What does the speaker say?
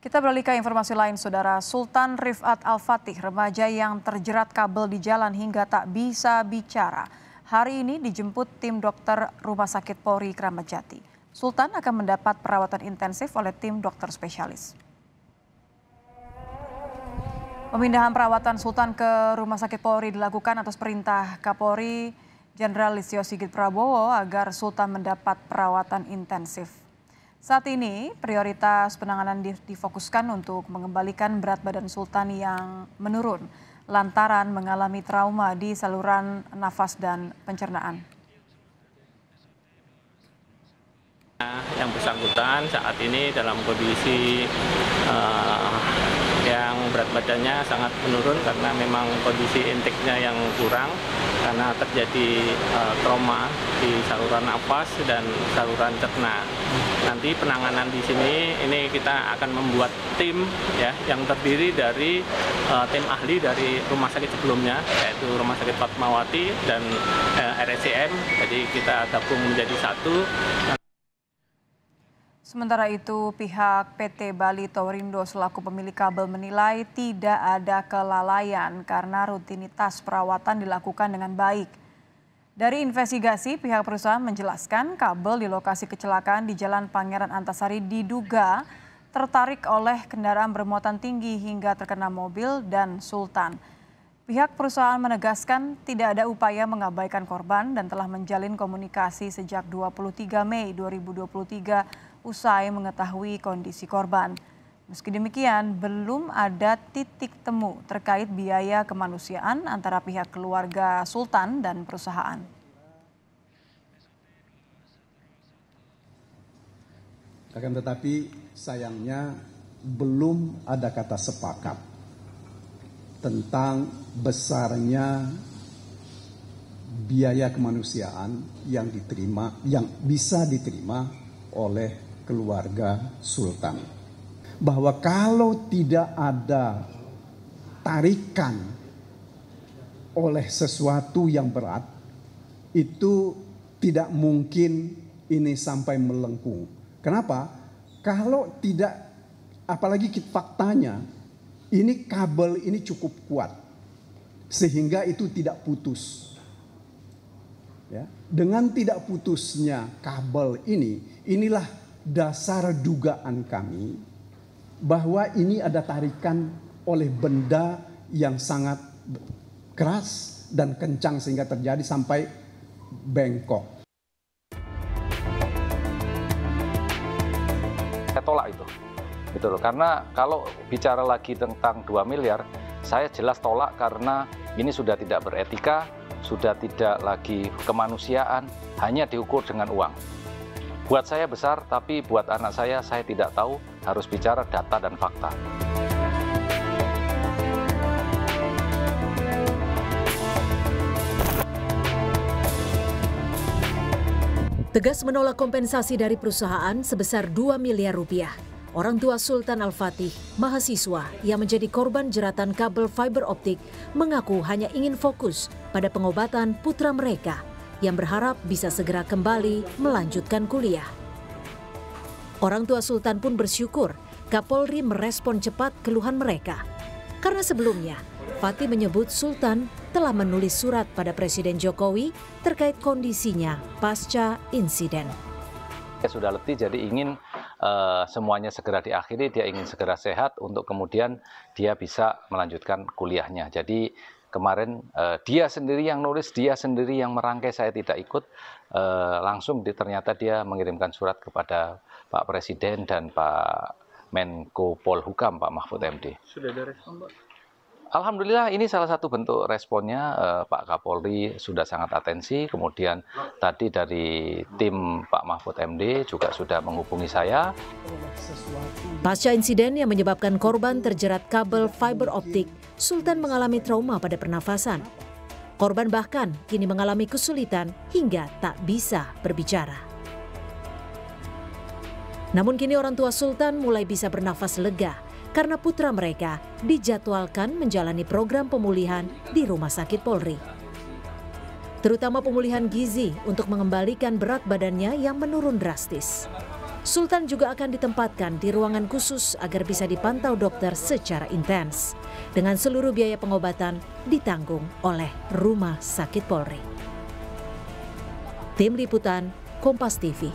Kita beralih ke informasi lain, Saudara. Sultan Rifat Al-Fatih, remaja yang terjerat kabel di jalan hingga tak bisa bicara, hari ini dijemput tim dokter Rumah Sakit Polri Kramat Jati. Sultan akan mendapat perawatan intensif oleh tim dokter spesialis. Pemindahan perawatan Sultan ke Rumah Sakit Polri dilakukan atas perintah Kapolri Jenderal Listio Sigit Prabowo agar Sultan mendapat perawatan intensif. Saat ini, prioritas penanganan difokuskan untuk mengembalikan berat badan Sultan yang menurun lantaran mengalami trauma di saluran nafas dan pencernaan. Yang bersangkutan saat ini dalam kondisi yang berat badannya sangat menurun karena memang kondisi intake-nya yang kurang karena terjadi trauma di saluran nafas dan saluran cerna. Nanti penanganan di sini ini kita akan membuat tim ya yang terdiri dari tim ahli dari rumah sakit sebelumnya yaitu Rumah Sakit Fatmawati dan RSCM. Jadi kita gabung menjadi satu. Sementara itu, pihak PT Bali Towerindo selaku pemilik kabel menilai tidak ada kelalaian karena rutinitas perawatan dilakukan dengan baik. Dari investigasi, pihak perusahaan menjelaskan kabel di lokasi kecelakaan di Jalan Pangeran Antasari diduga tertarik oleh kendaraan bermuatan tinggi hingga terkena mobil dan Sultan. Pihak perusahaan menegaskan tidak ada upaya mengabaikan korban dan telah menjalin komunikasi sejak 23 Mei 2023 usai mengetahui kondisi korban. Meski demikian, belum ada titik temu terkait biaya kemanusiaan antara pihak keluarga Sultan dan perusahaan. Akan tetapi sayangnya belum ada kata sepakat tentang besarnya biaya kemanusiaan yang bisa diterima oleh keluarga Sultan. Bahwa kalau tidak ada tarikan oleh sesuatu yang berat, itu tidak mungkin ini sampai melengkung. Kenapa? Kalau tidak, apalagi faktanya, ini kabel ini cukup kuat, sehingga itu tidak putus. Ya, dengan tidak putusnya kabel ini, inilah dasar dugaan kami bahwa ini ada tarikan oleh benda yang sangat keras dan kencang sehingga terjadi sampai bengkok. Saya tolak itu, gitu loh. Karena kalau bicara lagi tentang 2 miliar, saya jelas tolak karena ini sudah tidak beretika, sudah tidak lagi kemanusiaan, hanya diukur dengan uang. Buat saya besar, tapi buat anak saya tidak tahu, harus bicara data dan fakta. Tegas menolak kompensasi dari perusahaan sebesar 2 miliar rupiah. Orang tua Sultan Al-Fatih, mahasiswa yang menjadi korban jeratan kabel fiber optik, mengaku hanya ingin fokus pada pengobatan putra mereka yang berharap bisa segera kembali melanjutkan kuliah. Orang tua Sultan pun bersyukur Kapolri merespon cepat keluhan mereka. Karena sebelumnya, Fatih menyebut Sultan telah menulis surat pada Presiden Jokowi terkait kondisinya pasca insiden. Dia sudah letih, jadi ingin semuanya segera diakhiri, dia ingin segera sehat untuk kemudian dia bisa melanjutkan kuliahnya. Jadi kemarin dia sendiri yang nulis, dia sendiri yang merangkai, saya tidak ikut. Langsung ternyata dia mengirimkan surat kepada Pak Presiden dan Pak Menko Polhukam, Pak Mahfud MD. Sudah ada respon, Pak? Alhamdulillah ini salah satu bentuk responnya. Pak Kapolri sudah sangat atensi. Kemudian tadi dari tim Pak Mahfud MD juga sudah menghubungi saya. Pasca insiden yang menyebabkan korban terjerat kabel fiber optik, Sultan mengalami trauma pada pernafasan. Korban bahkan kini mengalami kesulitan hingga tak bisa berbicara. Namun kini orang tua Sultan mulai bisa bernafas lega karena putra mereka dijadwalkan menjalani program pemulihan di Rumah Sakit Polri. Terutama pemulihan gizi untuk mengembalikan berat badannya yang menurun drastis. Sultan juga akan ditempatkan di ruangan khusus agar bisa dipantau dokter secara intens. Dengan seluruh biaya pengobatan ditanggung oleh Rumah Sakit Polri. Tim Liputan, Kompas TV.